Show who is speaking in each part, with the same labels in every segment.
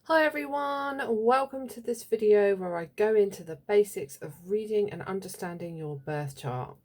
Speaker 1: Hi everyone, welcome to this video where I go into the basics of reading and understanding your birth chart.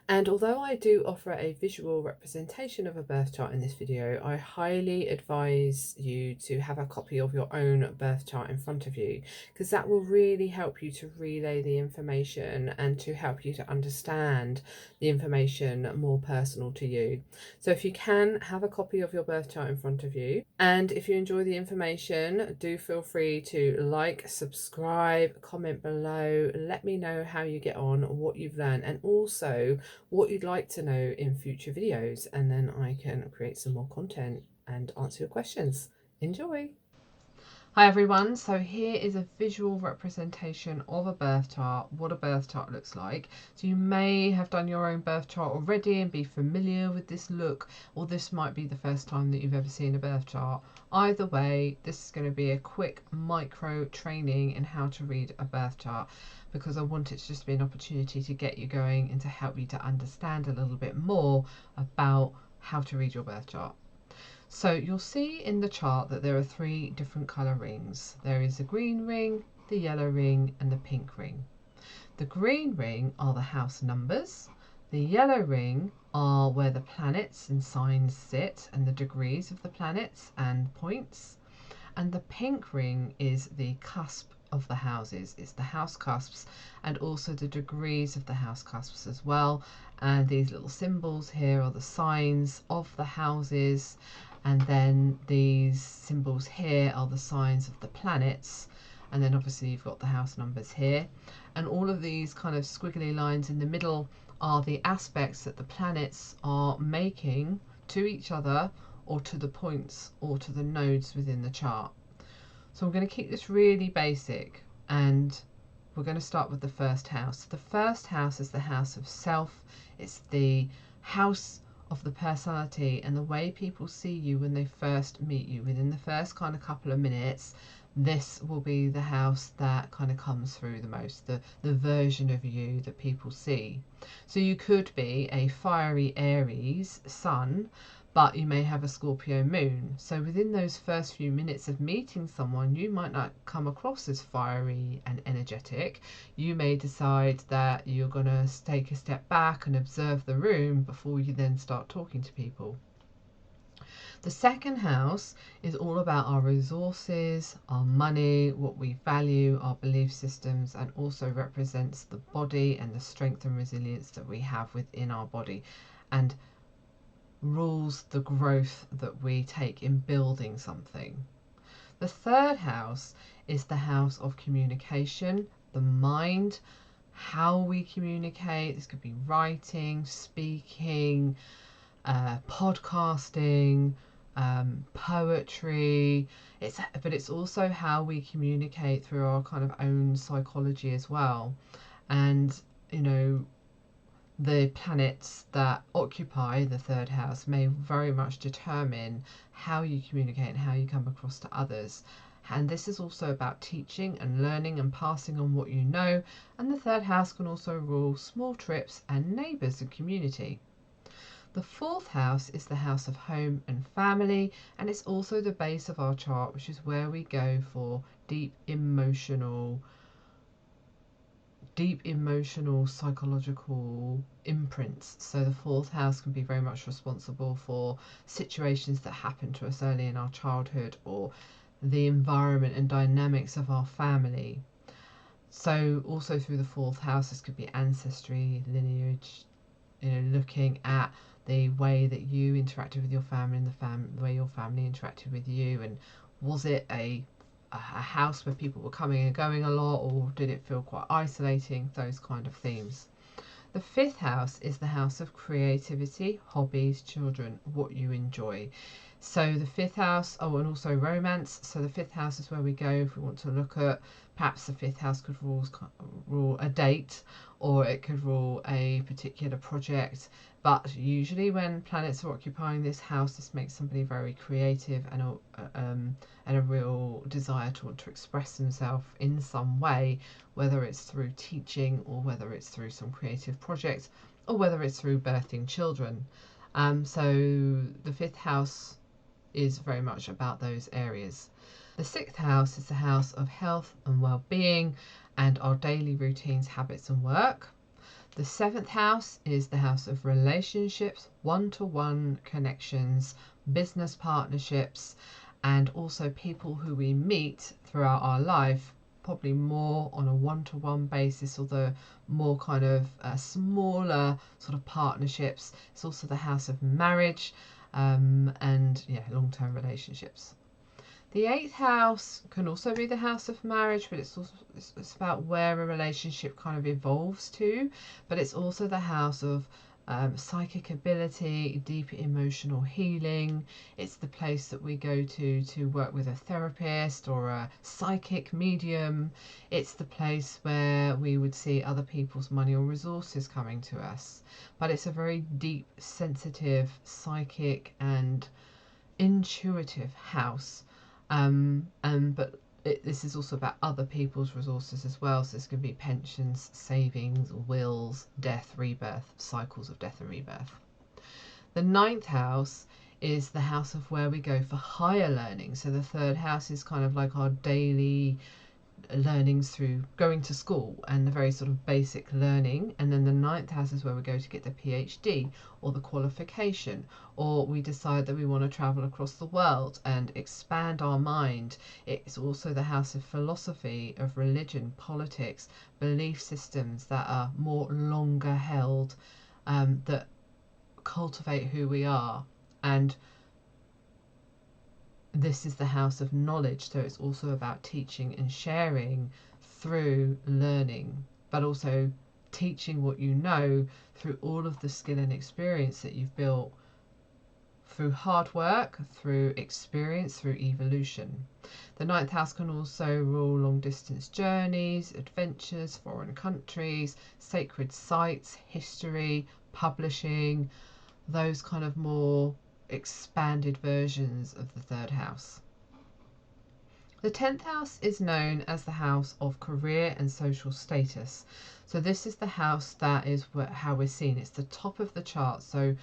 Speaker 1: And although I do offer a visual representation of a birth chart in this video, I highly advise you to have a copy of your own birth chart in front of you, because that will really help you to relay the information and to help you to understand the information more personal to you. So if you can, have a copy of your birth chart in front of you. And if you enjoy the information, do feel free to like, subscribe, comment below, let me know how you get on, what you've learned, and also what you'd like to know in future videos, and then I can create some more content and answer your questions. Enjoy! Hi everyone, so here is a visual representation of a birth chart, what a birth chart looks like. So you may have done your own birth chart already and be familiar with this look, or this might be the first time that you've ever seen a birth chart. Either way, this is going to be a quick micro training in how to read a birth chart, because I want it to just be an opportunity to get you going and to help you to understand a little bit more about how to read your birth chart. So you'll see in the chart that there are three different colour rings. There is the green ring, the yellow ring and the pink ring. The green ring are the house numbers. The yellow ring are where the planets and signs sit and the degrees of the planets and points. And the pink ring is the cusp of the houses. It's the house cusps and also the degrees of the house cusps as well. And these little symbols here are the signs of the houses, and then these symbols here are the signs of the planets, and then obviously you've got the house numbers here, and all of these kind of squiggly lines in the middle are the aspects that the planets are making to each other or to the points or to the nodes within the chart. So I'm going to keep this really basic, and we're going to start with the first house. The first house is the house of self. It's the house of the personality and the way people see you when they first meet you. Within the first kind of couple of minutes, this will be the house that kind of comes through the most, the version of you that people see. So you could be a fiery Aries sun, but you may have a Scorpio moon. So within those first few minutes of meeting someone, you might not come across as fiery and energetic. You may decide that you're going to take a step back and observe the room before you then start talking to people. The second house is all about our resources, our money, what we value, our belief systems, and also represents the body and the strength and resilience that we have within our body, and rules the growth that we take in building something. The third house is the house of communication, the mind, how we communicate. This could be writing, speaking, podcasting, poetry. But it's also how we communicate through our kind of own psychology as well. And the planets that occupy the third house may very much determine how you communicate and how you come across to others. And this is also about teaching and learning and passing on what you know. And the third house can also rule small trips and neighbours and community. The fourth house is the house of home and family, and it's also the base of our chart, which is where we go for deep emotional psychological imprints. So the fourth house can be very much responsible for situations that happen to us early in our childhood, or the environment and dynamics of our family. So also through the fourth house, this could be ancestry, lineage, looking at the way that you interacted with your family and the way your family interacted with you, and was it a house where people were coming and going a lot, or did it feel quite isolating? Those kind of themes. The fifth house is the house of creativity, hobbies, children, what you enjoy. So the fifth house, and also romance. So the fifth house is where we go if we want to look at, perhaps the fifth house could rule a date, or it could rule a particular project. But usually when planets are occupying this house, this makes somebody very creative and a real desire to want to express themselves in some way, whether it's through teaching, or whether it's through some creative project, or whether it's through birthing children. So the fifth house is very much about those areas. The 6th house is the house of health and well-being and our daily routines, habits and work. The 7th house is the house of relationships, one-to-one connections, business partnerships, and also people who we meet throughout our life, probably more on a one-to-one basis, although more kind of smaller sort of partnerships. It's also the house of marriage and long-term relationships. The 8th house can also be the house of marriage, but it's about where a relationship kind of evolves to. But it's also the house of psychic ability, deep emotional healing. It's the place that we go to work with a therapist or a psychic medium. It's the place where we would see other people's money or resources coming to us. But it's a very deep, sensitive, psychic and intuitive house. But this is also about other people's resources as well. So this can be pensions, savings, wills, death, rebirth, cycles of death and rebirth. The 9th house is the house of where we go for higher learning. So the 3rd house is kind of like our daily learnings through going to school and the very sort of basic learning, and then the 9th house is where we go to get the PhD or the qualification, or we decide that we want to travel across the world and expand our mind. It's also the house of philosophy, of religion, politics, belief systems that are more longer held, that cultivate who we are. And this is the house of knowledge, so it's also about teaching and sharing through learning, but also teaching what you know through all of the skill and experience that you've built through hard work, through experience, through evolution. The 9th house can also rule long distance journeys, adventures, foreign countries, sacred sites, history, publishing, those kind of more expanded versions of the 3rd house. The 10th house is known as the house of career and social status. So this is the house that is how we're seen. It's the top of the chart. So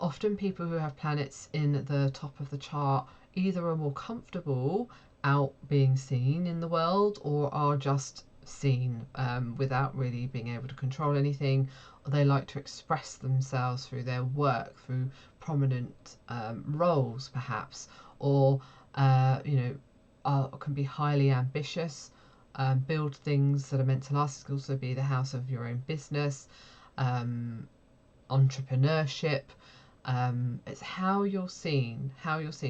Speaker 1: often people who have planets in the top of the chart either are more comfortable out being seen in the world or are just seen without really being able to control anything. They like to express themselves through their work, through prominent roles perhaps, or can be highly ambitious, build things that are meant to last. It could also be the house of your own business, entrepreneurship. It's how you're seen.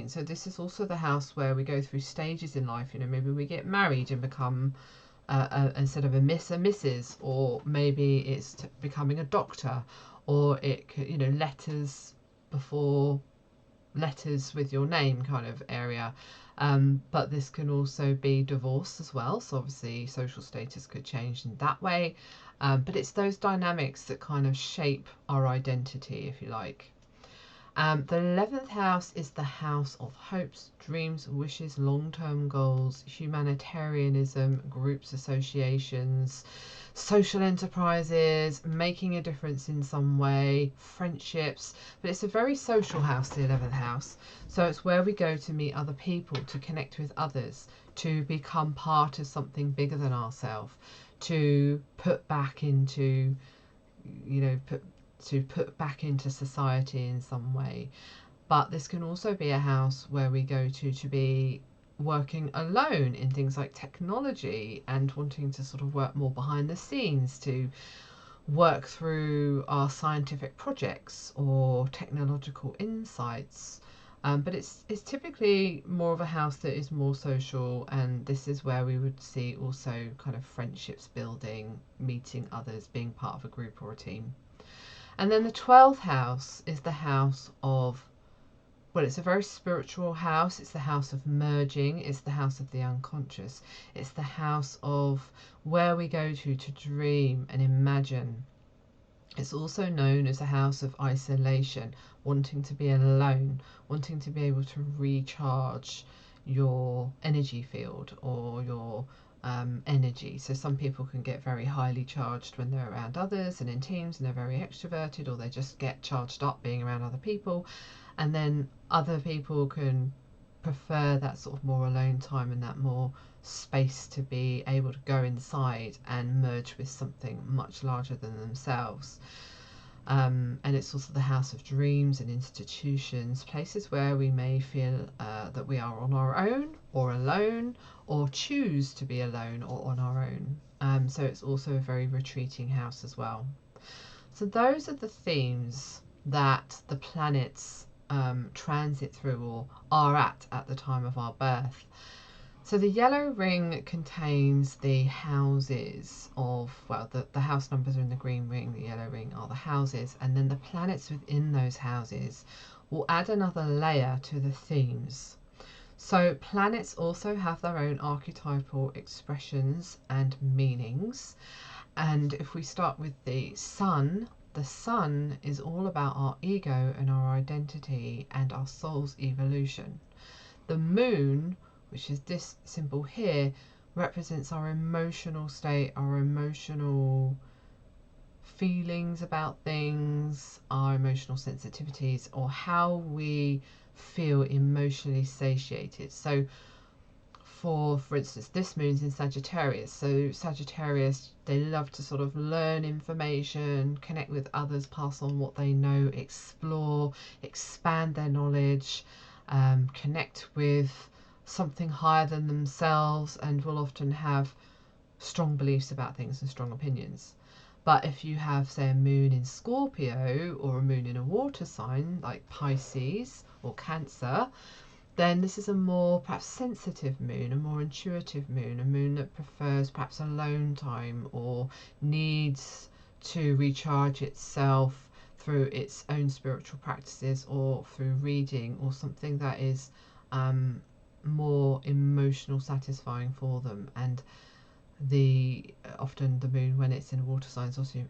Speaker 1: So this is also the house where we go through stages in life. Maybe we get married and become instead of a miss, a Mrs., or maybe it's becoming a doctor, or it could, letters before letters with your name kind of area. But this can also be divorce as well. So obviously social status could change in that way. But it's those dynamics that kind of shape our identity, if you like. The 11th house is the house of hopes, dreams, wishes, long-term goals, humanitarianism, groups, associations, social enterprises, making a difference in some way, friendships. But it's a very social house, the 11th house. So it's where we go to meet other people, to connect with others, to become part of something bigger than ourselves, to put back into, put back into society in some way. But this can also be a house where we go to be working alone in things like technology and wanting to sort of work more behind the scenes, to work through our scientific projects or technological insights. But it's typically more of a house that is more social, and this is where we would see also kind of friendships building, meeting others, being part of a group or a team. And then the 12th house is the house of, well, it's a very spiritual house. It's the house of merging. It's the house of the unconscious. It's the house of where we go to dream and imagine. It's also known as a house of isolation, wanting to be alone, wanting to be able to recharge your energy field or your energy. So some people can get very highly charged when they're around others and in teams, and they're very extroverted, or they just get charged up being around other people. And then other people can prefer that sort of more alone time and that more space to be able to go inside and merge with something much larger than themselves. And it's also the house of dreams and institutions, places where we may feel that we are on our own or alone, or choose to be alone or on our own. So it's also a very retreating house as well. So those are the themes that the planets transit through or are at the time of our birth. So the yellow ring contains the houses of, well, the house numbers are in the green ring, the yellow ring are the houses, and then the planets within those houses will add another layer to the themes. So planets also have their own archetypal expressions and meanings. And if we start with the sun is all about our ego and our identity and our soul's evolution. The moon, which is this symbol here, represents our emotional state, our emotional feelings about things, our emotional sensitivities, or how we feel emotionally satiated. So for instance, this moon's in Sagittarius. So Sagittarius, they love to sort of learn information, connect with others, pass on what they know, explore, expand their knowledge, connect with something higher than themselves, and will often have strong beliefs about things and strong opinions. But if you have, say, a moon in Scorpio or a moon in a water sign like Pisces or Cancer, then this is a more perhaps sensitive moon, a more intuitive moon, a moon that prefers perhaps alone time or needs to recharge itself through its own spiritual practices or through reading or something that is more emotional satisfying for them. And often the moon, when it's in a water sign,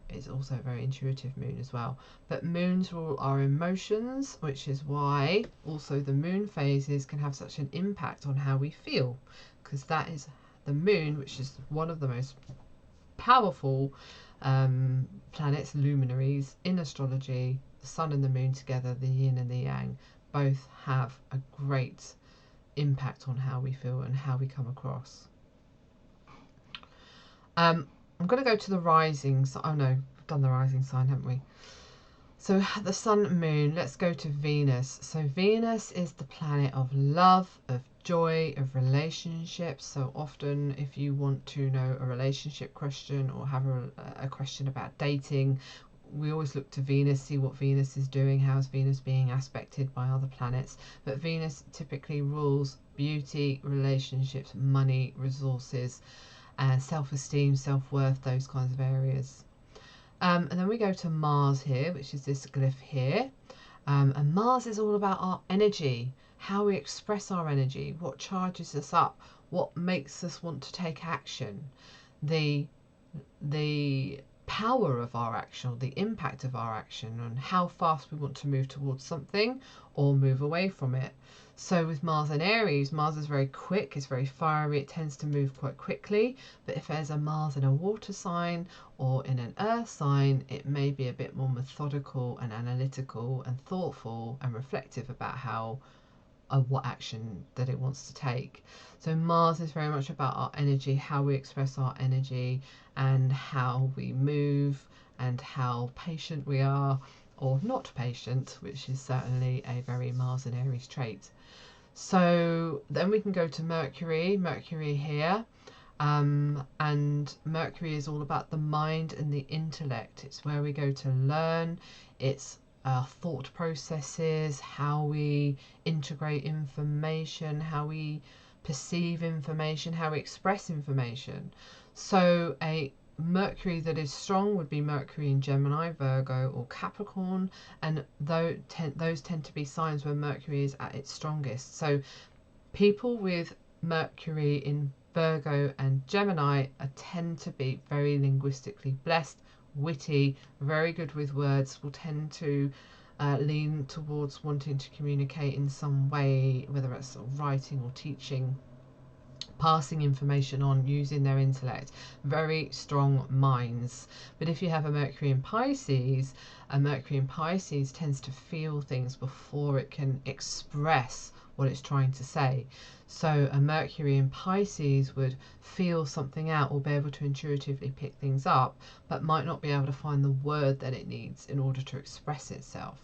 Speaker 1: is also a very intuitive moon as well. But moons rule our emotions, which is why also the moon phases can have such an impact on how we feel, because that is the moon, which is one of the most powerful planets, luminaries in astrology. The sun and the moon together, the yin and the yang, both have a great impact on how we feel and how we come across. I'm going to go to the rising sign. Oh no, we've done the rising sign, haven't we? So the sun, moon, let's go to Venus. So Venus is the planet of love, of joy, of relationships. So often if you want to know a relationship question or have a question about dating, we always look to Venus, see what Venus is doing, how's Venus being aspected by other planets. But Venus typically rules beauty, relationships, money, resources, self-esteem, self-worth, those kinds of areas. And then we go to Mars here, which is this glyph here. And Mars is all about our energy, how we express our energy, what charges us up, what makes us want to take action, the power of our action, the impact of our action, and how fast we want to move towards something or move away from it. So with Mars in Aries, Mars is very quick, it's very fiery, it tends to move quite quickly. But if there's a Mars in a water sign or in an earth sign, it may be a bit more methodical and analytical and thoughtful and reflective about what action that it wants to take. So Mars is very much about our energy, how we express our energy and how we move and how patient we are or not patient, which is certainly a very Mars and Aries trait. So then we can go to Mercury here. And Mercury is all about the mind and the intellect. It's where we go to learn. It's our thought processes, how we integrate information, how we perceive information, how we express information. So a Mercury that is strong would be Mercury in Gemini, Virgo or Capricorn, and those tend to be signs where Mercury is at its strongest. So people with Mercury in Virgo and Gemini tend to be very linguistically blessed, witty, very good with words, will tend to lean towards wanting to communicate in some way, whether it's sort of writing or teaching, passing information on, using their intellect, very strong minds. But if you have a Mercury in Pisces, a Mercury in Pisces tends to feel things before it can express what it's trying to say. So a Mercury in Pisces would feel something out or be able to intuitively pick things up, but might not be able to find the word that it needs in order to express itself.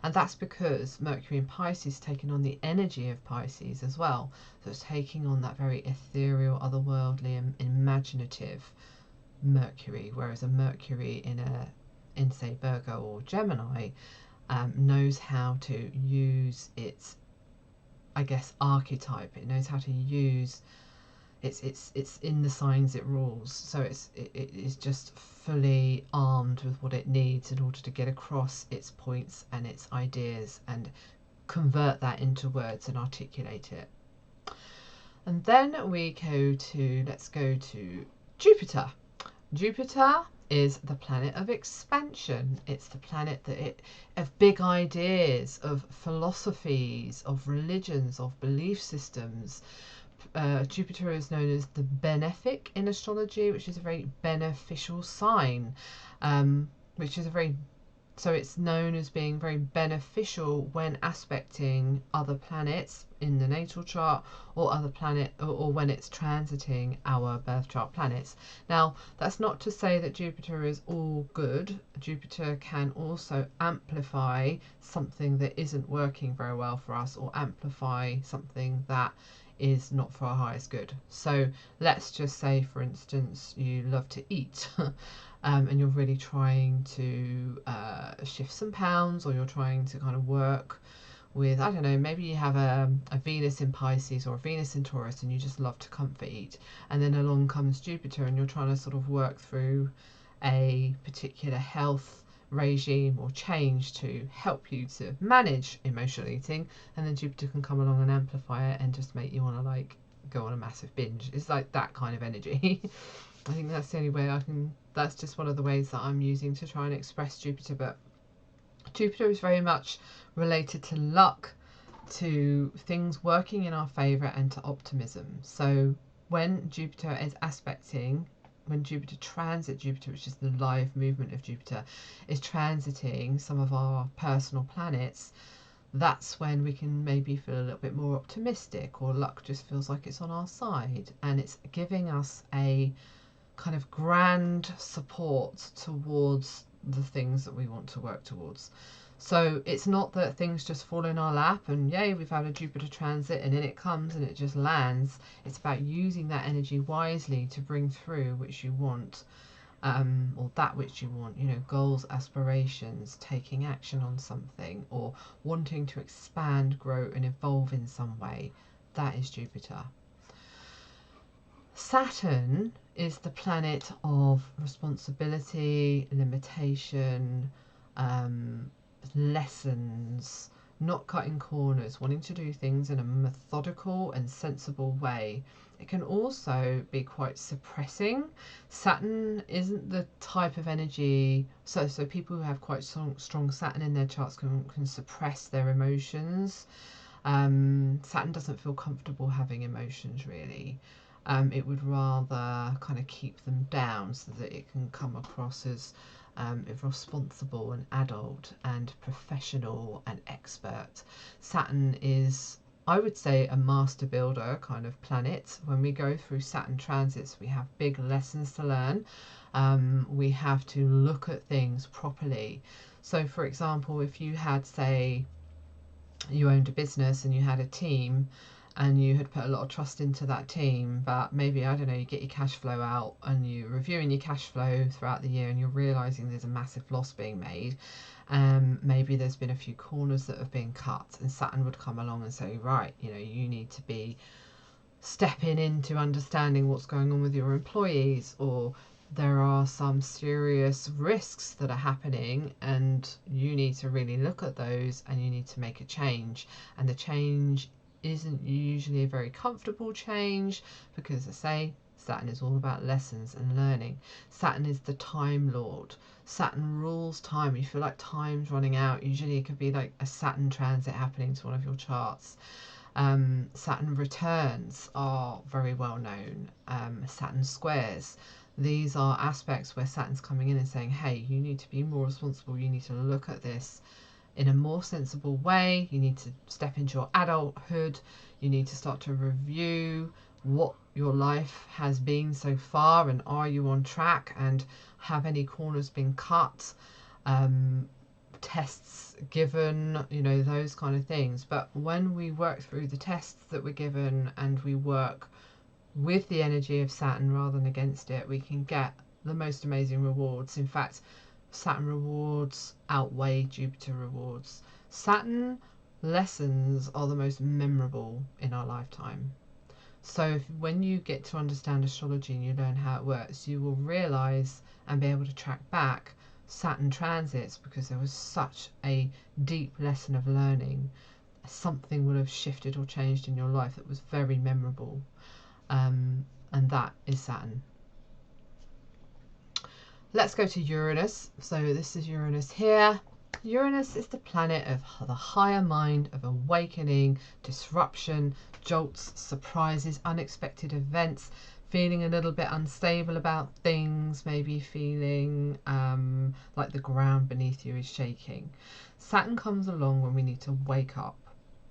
Speaker 1: And that's because Mercury in Pisces is taking on the energy of Pisces as well. So it's taking on that very ethereal, otherworldly, and imaginative Mercury, whereas a Mercury in say Virgo or Gemini knows how to use its, I guess, archetype. It knows how to use it's in the signs it rules, so it is just fully armed with what it needs in order to get across its points and its ideas and convert that into words and articulate it. And then let's go to Jupiter. Jupiter is the planet of expansion. It's the planet of big ideas, of philosophies, of religions, of belief systems. Jupiter is known as the benefic in astrology, which is a very beneficial sign, so it's known as being very beneficial when aspecting other planets in the natal chart, or other planet, or when it's transiting our birth chart planets. Now, that's not to say that Jupiter is all good. Jupiter can also amplify something that isn't working very well for us, or amplify something that is not for our highest good. So let's just say, for instance, you love to eat and you're really trying to shift some pounds, or you're trying to kind of work with, I don't know, maybe you have a Venus in Pisces or a Venus in Taurus and you just love to comfort eat, and then along comes Jupiter and you're trying to sort of work through a particular health regime or change to help you to manage emotional eating, and then Jupiter can come along and amplify it and just make you want to like go on a massive binge. It's like that kind of energy. I think that's the only way that's just one of the ways that I'm using to try and express Jupiter. But Jupiter is very much related to luck, to things working in our favour, and to optimism. So when Jupiter transit Jupiter, which is the live movement of Jupiter, is transiting some of our personal planets, that's when we can maybe feel a little bit more optimistic, or luck just feels like it's on our side, and it's giving us a kind of grand support towards the things that we want to work towards. So it's not that things just fall in our lap and yay, we've had a Jupiter transit and in it comes and it just lands. It's about using that energy wisely to bring through which you want, or that which you want, goals, aspirations, taking action on something, or wanting to expand, grow and evolve in some way. That is Jupiter. Saturn is the planet of responsibility, limitation, lessons, not cutting corners, wanting to do things in a methodical and sensible way. It can also be quite suppressing. Saturn isn't the type of energy, so people who have quite strong Saturn in their charts can suppress their emotions. Saturn doesn't feel comfortable having emotions, really. It would rather kind of keep them down so that it can come across as responsible and adult and professional and expert. Saturn is, I would say, a master builder kind of planet. When we go through Saturn transits, we have big lessons to learn. We have to look at things properly. So, for example, if you had, say, you owned a business and you had a team, and you had put a lot of trust into that team, but maybe, I don't know, you get your cash flow out and you're reviewing your cash flow throughout the year and you're realising there's a massive loss being made. Maybe there's been a few corners that have been cut, and Saturn would come along and say, right, you need to be stepping into understanding what's going on with your employees, or there are some serious risks that are happening and you need to really look at those and you need to make a change. And the change isn't usually a very comfortable change, because I say Saturn is all about lessons and learning. Saturn is the Time Lord. Saturn rules time. You feel like time's running out. Usually it could be like a Saturn transit happening to one of your charts. Saturn returns are very well known. Saturn squares. These are aspects where Saturn's coming in and saying, hey, you need to be more responsible. You need to look at this in a more sensible way. You need to step into your adulthood. You need to start to review what your life has been so far, and are you on track, and have any corners been cut, tests given, you know, those kind of things. But when we work through the tests that we're given and we work with the energy of Saturn rather than against it, we can get the most amazing rewards. In fact, Saturn rewards outweigh Jupiter rewards. Saturn lessons are the most memorable in our lifetime. So when you get to understand astrology and you learn how it works, you will realize and be able to track back Saturn transits, because there was such a deep lesson of learning. Something would have shifted or changed in your life that was very memorable. And that is Saturn. Let's go to Uranus. So this is Uranus here. Uranus is the planet of the higher mind, of awakening, disruption, jolts, surprises, unexpected events, feeling a little bit unstable about things, maybe feeling like the ground beneath you is shaking. Saturn comes along when we need to wake up,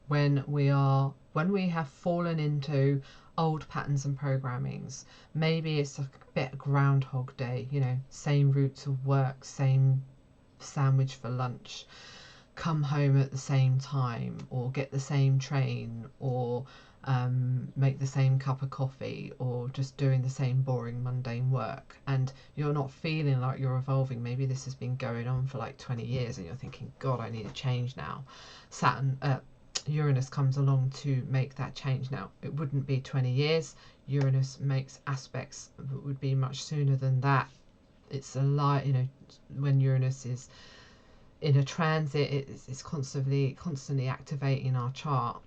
Speaker 1: when we have fallen into old patterns and programmings. Maybe it's a bit Groundhog Day, you know, same route to work, same sandwich for lunch, come home at the same time, or get the same train, or make the same cup of coffee, or just doing the same boring mundane work, and you're not feeling like you're evolving. Maybe this has been going on for like 20 years and you're thinking, God, I need a change now. Uranus comes along to make that change. Now, it wouldn't be 20 years. Uranus makes aspects that would be much sooner than that. It's a lie, you know, when Uranus is in a transit, it's constantly activating our chart.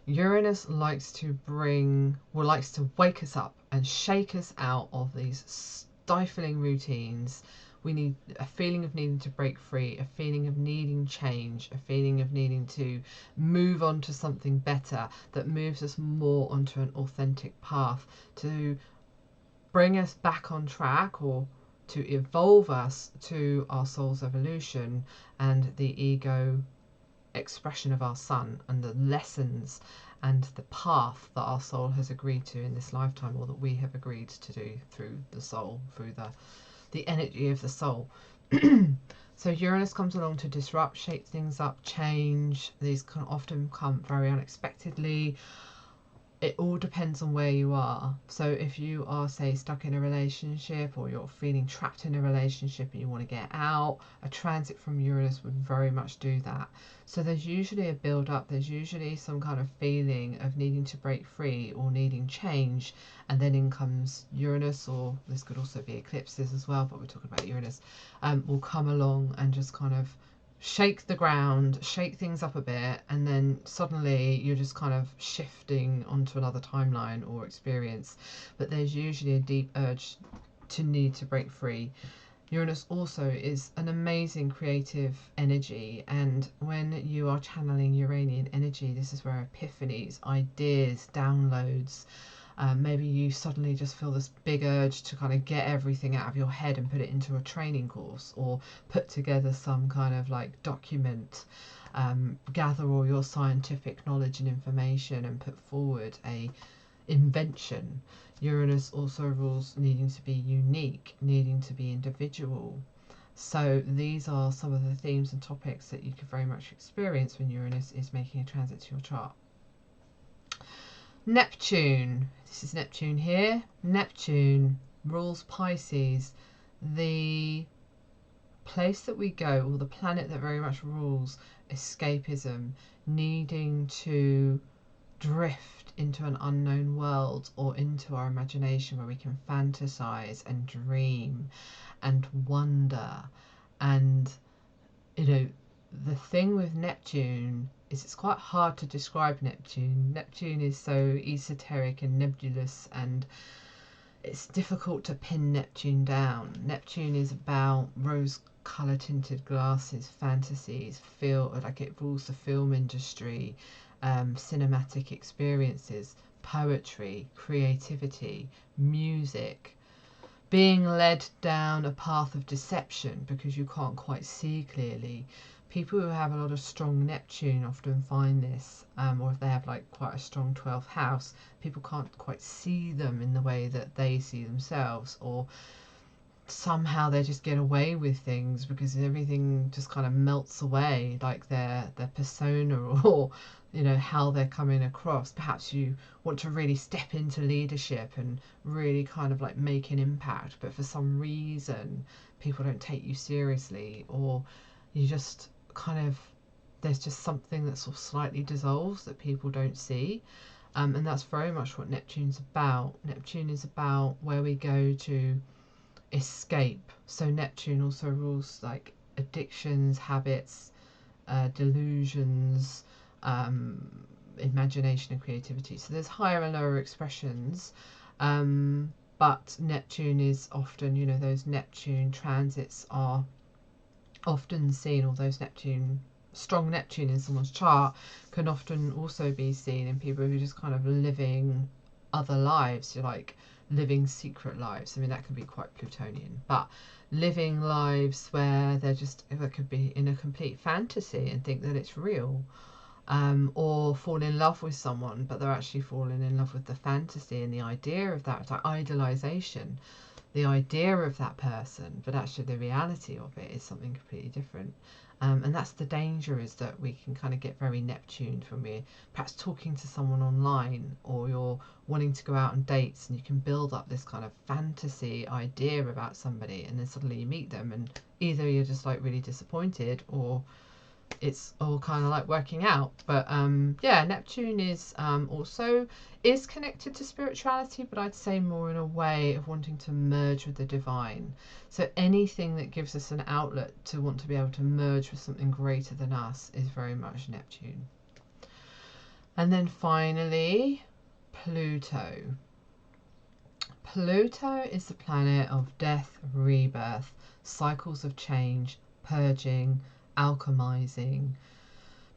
Speaker 1: Uranus likes to wake us up and shake us out of these stifling routines. We need a feeling of needing to break free, a feeling of needing change, a feeling of needing to move on to something better that moves us more onto an authentic path, to bring us back on track, or to evolve us to our soul's evolution and the ego expression of our sun, and the lessons and the path that our soul has agreed to in this lifetime, or that we have agreed to do through the soul, through the energy of the soul. So Uranus comes along to disrupt, shake things up, change. These can often come very unexpectedly. It all depends on where you are. So if you are, say, stuck in a relationship, or you're feeling trapped in a relationship and you want to get out, a transit from Uranus would very much do that. So there's usually a build up, there's usually some kind of feeling of needing to break free or needing change, and then in comes Uranus, or this could also be eclipses as well, but we're talking about Uranus, will come along and just kind of shake the ground, shake things up a bit, and then suddenly you're just kind of shifting onto another timeline or experience. But there's usually a deep urge to need to break free. Uranus also is an amazing creative energy, and when you are channeling Uranian energy, this is where epiphanies, ideas, downloads, maybe you suddenly just feel this big urge to kind of get everything out of your head and put it into a training course, or put together some kind of like document, gather all your scientific knowledge and information and put forward a invention. Uranus also rules needing to be unique, needing to be individual. So these are some of the themes and topics that you could very much experience when Uranus is making a transit to your chart. Neptune, this is Neptune here. Neptune rules Pisces, the place that we go, or the planet that very much rules escapism, needing to drift into an unknown world or into our imagination where we can fantasize and dream and wonder. And, you know, the thing with Neptune is it's quite hard to describe Neptune. Neptune is so esoteric and nebulous, and it's difficult to pin Neptune down. Neptune is about rose colour tinted glasses, fantasies, feel like it rules the film industry, cinematic experiences, poetry, creativity, music, being led down a path of deception because you can't quite see clearly, people who have a lot of strong Neptune often find this, or if they have like quite a strong 12th house, people can't quite see them in the way that they see themselves, or somehow they just get away with things because everything just kind of melts away, like their persona, or you know, how they're coming across. Perhaps you want to really step into leadership and really kind of like make an impact, but for some reason people don't take you seriously, or you just kind of, there's just something that sort of slightly dissolves that people don't see. And that's very much what Neptune's about. Neptune is about where we go to escape. So Neptune also rules like addictions, habits, delusions, imagination and creativity. So there's higher and lower expressions, but Neptune is often, you know, those Neptune transits are often seen, or those strong Neptune in someone's chart can often also be seen in people who are just kind of living other lives. You're like living secret lives. I mean, that can be quite Plutonian, but living lives where they could be in a complete fantasy and think that it's real, or fall in love with someone, but they're actually falling in love with the fantasy and the idea of that, like idealization, the idea of that person, but actually the reality of it is something completely different. And that's the danger, is that we can kind of get very Neptune when we're perhaps talking to someone online, or you're wanting to go out on dates, and you can build up this kind of fantasy idea about somebody, and then suddenly you meet them and either you're just like really disappointed, or it's all kind of like working out. But yeah, Neptune is also is connected to spirituality, but I'd say more in a way of wanting to merge with the divine. So anything that gives us an outlet to want to be able to merge with something greater than us is very much Neptune. And then finally, Pluto. Pluto is the planet of death, rebirth, cycles of change, purging, alchemizing,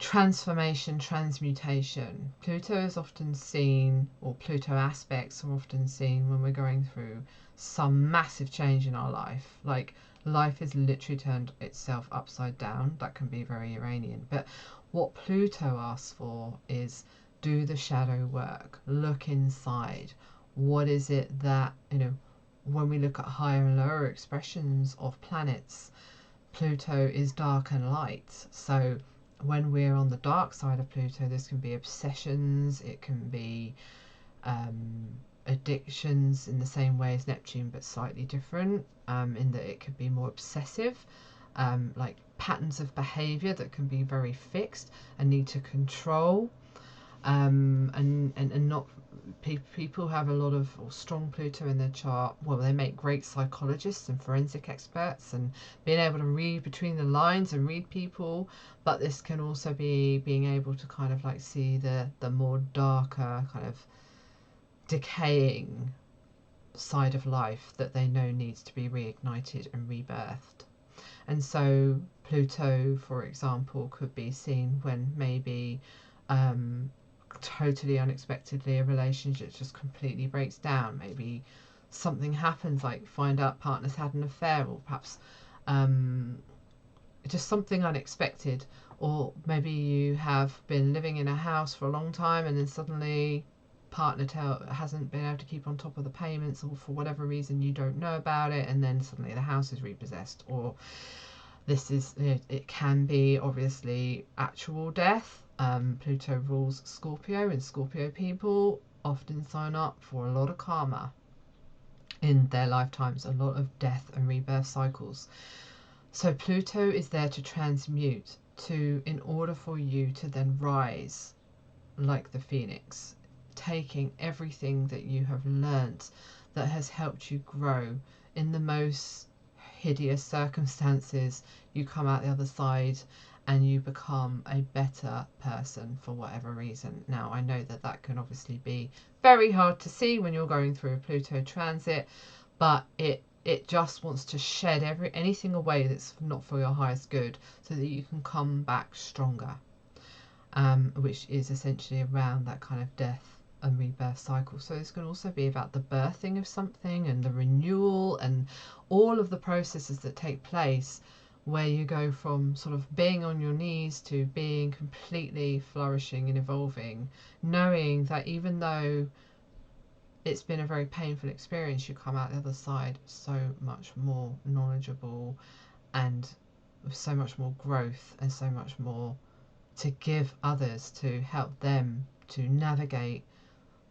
Speaker 1: transformation, transmutation. Pluto is often seen, or Pluto aspects are often seen when we're going through some massive change in our life. Like life has literally turned itself upside down. That can be very Iranian. But what Pluto asks for is do the shadow work, look inside. What is it that, you know, when we look at higher and lower expressions of planets, Pluto is dark and light. So when we're on the dark side of Pluto, this can be obsessions, it can be addictions in the same way as Neptune, but slightly different, in that it could be more obsessive, like patterns of behavior that can be very fixed and need to control, and not people have a lot of, or strong Pluto in their chart, well, they make great psychologists and forensic experts, and being able to read between the lines and read people. But this can also be being able to kind of like see the more darker, kind of decaying side of life that they know needs to be reignited and rebirthed. And so Pluto, for example, could be seen when maybe totally unexpectedly a relationship just completely breaks down. Maybe something happens, like find out partner's had an affair, or perhaps just something unexpected. Or maybe you have been living in a house for a long time, and then suddenly partner hasn't been able to keep on top of the payments, or for whatever reason you don't know about it, and then suddenly the house is repossessed. Or this is, it can be obviously actual death. Pluto rules Scorpio, and Scorpio people often sign up for a lot of karma in their lifetimes, a lot of death and rebirth cycles. So Pluto is there to transmute, in order for you to then rise like the phoenix, taking everything that you have learnt that has helped you grow in the most hideous circumstances. You come out the other side and you become a better person for whatever reason. Now, I know that that can obviously be very hard to see when you're going through a Pluto transit, but it just wants to shed anything away that's not for your highest good, so that you can come back stronger, which is essentially around that kind of death and rebirth cycle. So this can also be about the birthing of something and the renewal and all of the processes that take place where you go from sort of being on your knees to being completely flourishing and evolving, knowing that even though it's been a very painful experience, you come out the other side so much more knowledgeable and with so much more growth and so much more to give others, to help them to navigate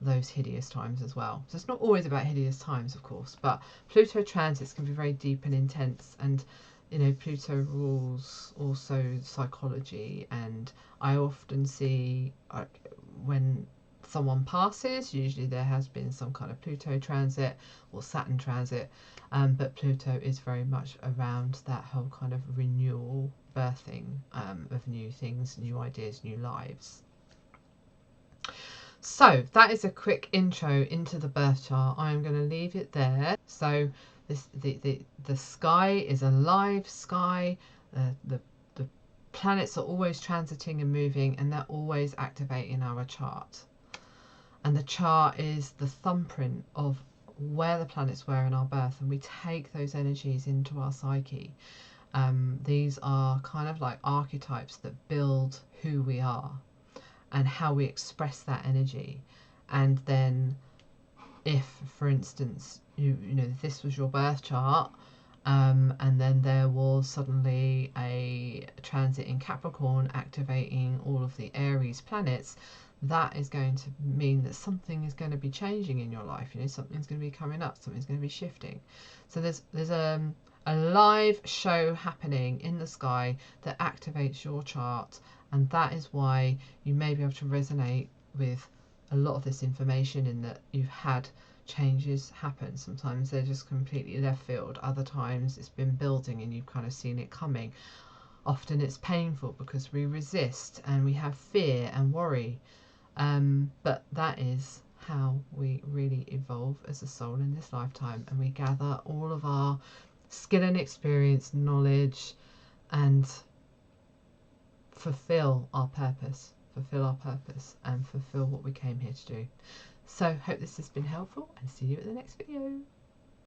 Speaker 1: those hideous times as well. So it's not always about hideous times, of course, but Pluto transits can be very deep and intense, and you know, Pluto rules also psychology, and I often see when someone passes, usually there has been some kind of Pluto transit or Saturn transit, but Pluto is very much around that whole kind of renewal, birthing of new things, new ideas, new lives. So that is a quick intro into the birth chart. I'm going to leave it there. So the sky is a live sky. The planets are always transiting and moving, and they're always activating our chart. And the chart is the thumbprint of where the planets were in our birth, and we take those energies into our psyche. These are kind of like archetypes that build who we are and how we express that energy. And then if, for instance, you know, this was your birth chart, and then there was suddenly a transit in Capricorn activating all of the Aries planets, that is going to mean that something is going to be changing in your life. You know, something's going to be coming up, something's going to be shifting. So there's a live show happening in the sky that activates your chart, and that is why you may be able to resonate with a lot of this information, in that you've had changes happen. Sometimes they're just completely left field, other times it's been building and you've kind of seen it coming. Often it's painful because we resist and we have fear and worry, but that is how we really evolve as a soul in this lifetime, and we gather all of our skill and experience, knowledge, and fulfill our purpose and fulfill what we came here to do. So hope this has been helpful, and see you at the next video.